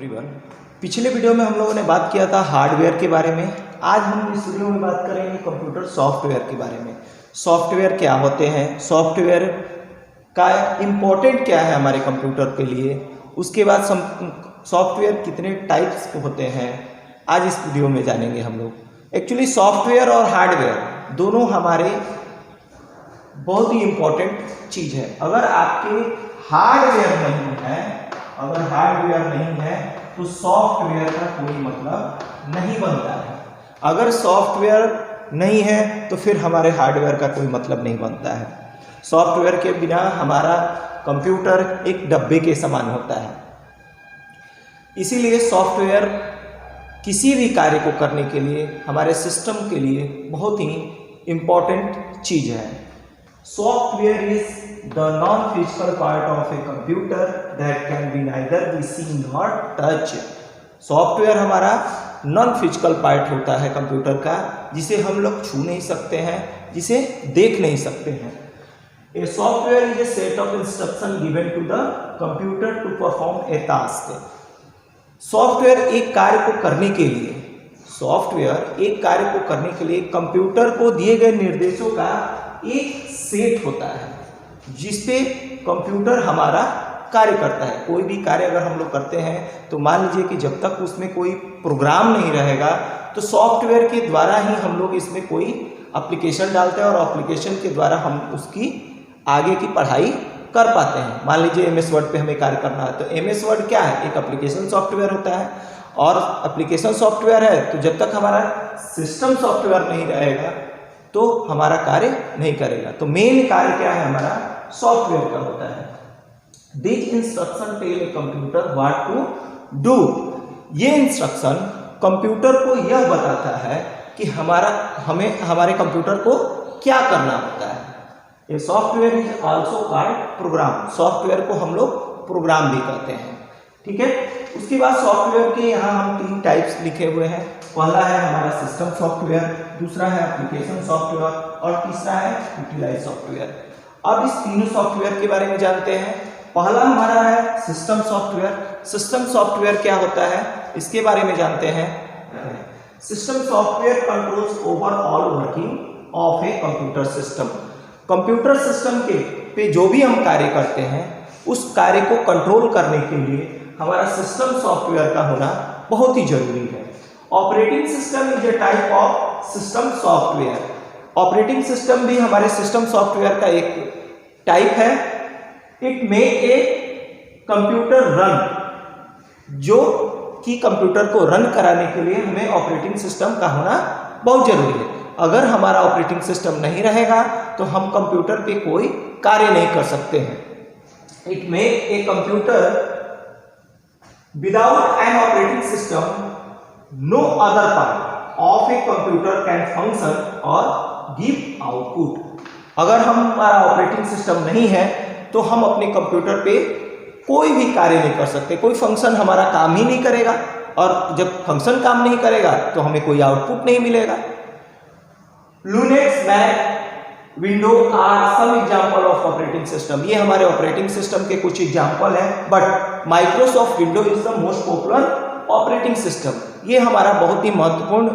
Everyone. पिछले video में हम लोगों ने बात किया था हार्डवेयर के बारे में। आज हम इस वीडियो में बात करेंगे कंप्यूटर सॉफ्टवेयर के बारे में। सॉफ्टवेयर क्या होते हैं, सॉफ्टवेयर का इम्पोर्टेंट क्या है हमारे कंप्यूटर के लिए, उसके बाद सॉफ्टवेयर कितने टाइप्स के होते हैं, आज इस वीडियो में जानेंगे हम लोग। एक्चुअली सॉफ्टवेयर और हार्डवेयर दोनों हमारे बहुत ही इम्पोर्टेंट चीज़ है। अगर आपके हार्डवेयर नहीं है तो सॉफ्टवेयर का कोई मतलब नहीं बनता है। अगर सॉफ्टवेयर नहीं है तो फिर हमारे हार्डवेयर का कोई मतलब नहीं बनता है। सॉफ्टवेयर के बिना हमारा कंप्यूटर एक डब्बे के समान होता है। इसीलिए सॉफ्टवेयर किसी भी कार्य को करने के लिए, हमारे सिस्टम के लिए बहुत ही इम्पोर्टेंट चीज़ है। Software is the non-physical part of a computer that can be neither be seen nor touched। Software हमारा नॉन फिजिकल पार्ट होता है कंप्यूटर का, जिसे हम लोग छू नहीं सकते हैं, जिसे देख नहीं सकते हैं। A software is a set of instruction given to the computer to perform a task। Software एक कार्य को करने के लिए कंप्यूटर को दिए गए निर्देशों का एक सेट होता है जिसपे कंप्यूटर हमारा कार्य करता है। कोई भी कार्य अगर हम लोग करते हैं तो मान लीजिए कि जब तक उसमें कोई प्रोग्राम नहीं रहेगा तो सॉफ्टवेयर के द्वारा ही हम लोग इसमें कोई एप्लीकेशन डालते हैं और एप्लीकेशन के द्वारा हम उसकी आगे की पढ़ाई कर पाते हैं। मान लीजिए MS वर्ड पे हमें कार्य करना है तो MS वर्ड क्या है, एक एप्लीकेशन सॉफ्टवेयर होता है। और एप्लीकेशन सॉफ्टवेयर है तो जब तक हमारा सिस्टम सॉफ्टवेयर नहीं रहेगा तो हमारा कार्य नहीं करेगा। तो मेन कार्य क्या है हमारा, सॉफ्टवेयर का होता है। This instruction tell a computer what to do. ये इंस्ट्रक्शन कंप्यूटर को यह बताता है कि हमारे कंप्यूटर को क्या करना होता है। ये software is also called programme. Software को हम लोग प्रोग्राम भी कहते हैं, ठीक है। उसके बाद सॉफ्टवेयर के यहाँ हम 3 टाइप्स लिखे हुए हैं। पहला है हमारा सिस्टम सॉफ्टवेयर, दूसरा है एप्लीकेशन सॉफ्टवेयर और तीसरा है यूटिलाइज सॉफ्टवेयर। अब इस तीनों सॉफ्टवेयर के बारे में जानते हैं। पहला हमारा है सिस्टम सॉफ्टवेयर। सिस्टम सॉफ्टवेयर क्या होता है इसके बारे में जानते हैं। System software controls overall working of a computer system. Computer system के पे जो भी हम कार्य करते हैं उस कार्य को कंट्रोल करने के लिए हमारा सिस्टम सॉफ्टवेयर का होना बहुत ही जरूरी है। Operating system is a type of system software. Operating system भी हमारे सिस्टम सॉफ्टवेयर का एक टाइप है। It make a computer run, जो कि कंप्यूटर को रन कराने के लिए हमें ऑपरेटिंग सिस्टम का होना बहुत जरूरी है। अगर हमारा ऑपरेटिंग सिस्टम नहीं रहेगा तो हम कंप्यूटर पे कोई कार्य नहीं कर सकते हैं। It make a computer without an operating system no other part of a computer can function or give output। अगर हमारा ऑपरेटिंग सिस्टम नहीं है तो हम अपने कंप्यूटर पे कोई भी कार्य नहीं कर सकते, कोई फंक्शन हमारा काम ही नहीं करेगा, और जब फंक्शन काम नहीं करेगा तो हमें कोई आउटपुट नहीं मिलेगा। Linux, Mac, window are some example of operating system. ये हमारे ऑपरेटिंग सिस्टम के कुछ एग्जाम्पल हैं। But Microsoft window is the most popular operating system. ये हमारा बहुत ही महत्वपूर्ण,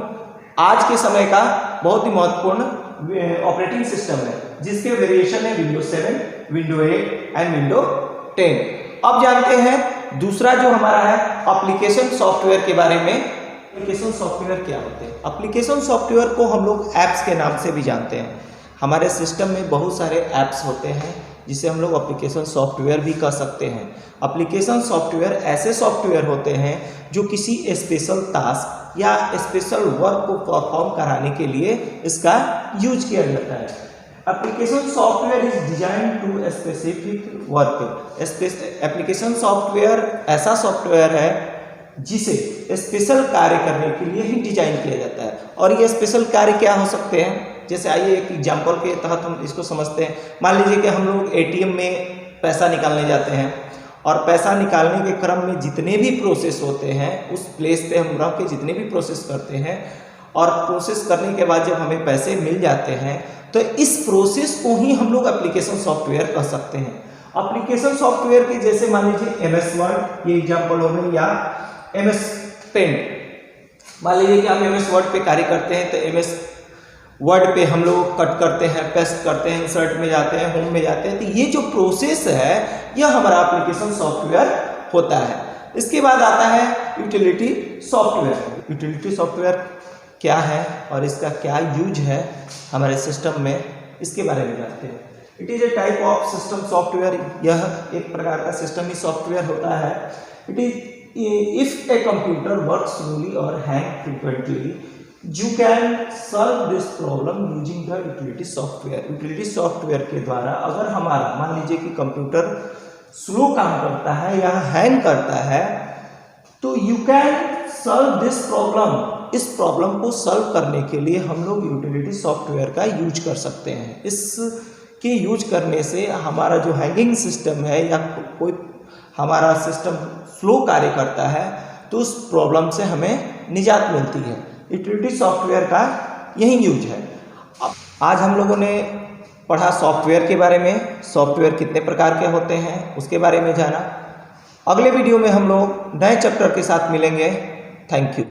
आज के समय का बहुत ही महत्वपूर्ण ऑपरेटिंग सिस्टम है, जिसके वेरिएशन है विंडो 7, विंडो 8 एंड विंडो 10। अब जानते हैं दूसरा जो हमारा है एप्लीकेशन सॉफ्टवेयर के बारे में। एप्लीकेशन सॉफ्टवेयर क्या होते हैं। एप्लीकेशन सॉफ्टवेयर को हम लोग ऐप्स के नाम से भी जानते हैं। हमारे सिस्टम में बहुत सारे ऐप्स होते हैं जिसे हम लोग एप्लीकेशन सॉफ्टवेयर भी कह सकते हैं। एप्लीकेशन सॉफ्टवेयर ऐसे सॉफ्टवेयर होते हैं जो किसी स्पेशल टास्क या स्पेशल वर्क को परफॉर्म कराने के लिए इसका यूज किया जाता है। Application software is design to specific work. Application software ऐसा सॉफ्टवेयर है जिसे स्पेशल कार्य करने के लिए ही डिजाइन किया जाता है। और ये स्पेशल कार्य क्या हो सकते हैं, जैसे आइए एक एग्जाम्पल के तहत हम इसको समझते हैं। मान लीजिए कि हम लोग ATM में पैसा निकालने जाते हैं और पैसा निकालने के क्रम में जितने भी प्रोसेस होते हैं उस प्लेस पे हम रख के जितने भी प्रोसेस करते हैं और प्रोसेस करने के बाद जब हमें पैसे मिल जाते हैं तो इस प्रोसेस को ही हम लोग एप्लीकेशन सॉफ्टवेयर कह सकते हैं। एप्लीकेशन सॉफ्टवेयर के जैसे मान लीजिए MS वर्ड ये एग्जाम्पल हो गई, या MS पेंट, मान लीजिए कि हम MS वर्ड पे कार्य करते हैं तो MS वर्ड पे हम लोग कट करते हैं, पेस्ट करते हैं, इंसर्ट में जाते हैं, होम में जाते हैं, तो ये जो प्रोसेस है यह हमारा एप्लीकेशन सॉफ्टवेयर होता है। इसके बाद आता है यूटिलिटी सॉफ्टवेयर। यूटिलिटी सॉफ्टवेयर क्या है और इसका क्या यूज है हमारे सिस्टम में, इसके बारे में जानते हैं। It is a type of system software, यह एक प्रकार का सिस्टम ही सॉफ्टवेयर होता है। It is if a computer work slowly और hang frequently you can solve this problem using the utility software. Utility software के द्वारा अगर हमारा मान लीजिए कि कंप्यूटर स्लो काम करता है या हैंग करता है तो you can solve this problem, इस प्रॉब्लम को सॉल्व करने के लिए हम लोग यूटिलिटी सॉफ्टवेयर का यूज कर सकते हैं। इसके यूज करने से हमारा जो हैंगिंग सिस्टम है या कोई हमारा सिस्टम स्लो कार्य करता है तो उस प्रॉब्लम से हमें निजात मिलती है। यूटिलिटी सॉफ्टवेयर का यही यूज है। आज हम लोगों ने पढ़ा सॉफ्टवेयर के बारे में, सॉफ्टवेयर कितने प्रकार के होते हैं उसके बारे में जाना। अगले वीडियो में हम लोग नए चैप्टर के साथ मिलेंगे। Thank you.